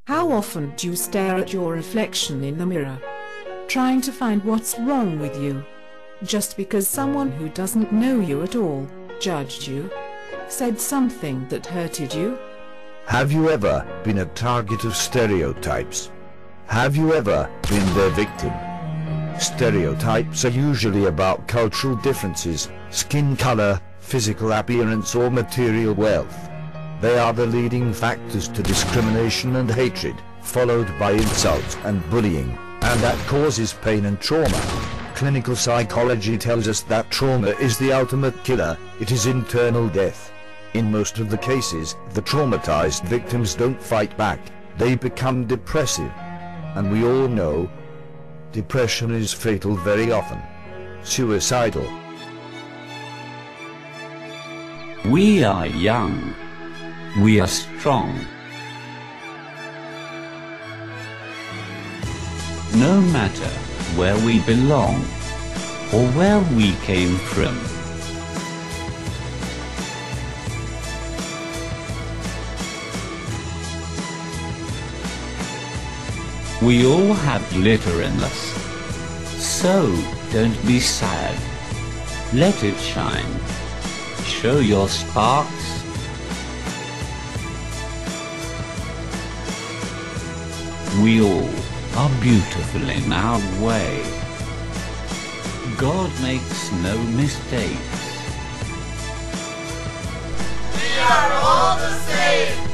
How often do you stare at your reflection in the mirror, trying to find what's wrong with you, just because someone who doesn't know you at all judged you, said something that hurted you? Have you ever been a target of stereotypes? Have you ever been their victim? Stereotypes are usually about cultural differences, skin color, physical appearance or material wealth. They are the leading factors to discrimination and hatred, followed by insults and bullying, and that causes pain and trauma. Clinical psychology tells us that trauma is the ultimate killer. It is internal death. In most of the cases, the traumatized victims don't fight back. They become depressive. And we all know, depression is fatal very often. Suicidal. We are young. We are strong. No matter where we belong or where we came from. We all have glitter in us. So don't be sad. Let it shine. Show your sparks. We all are beautiful in our way. God makes no mistakes. We are all the same.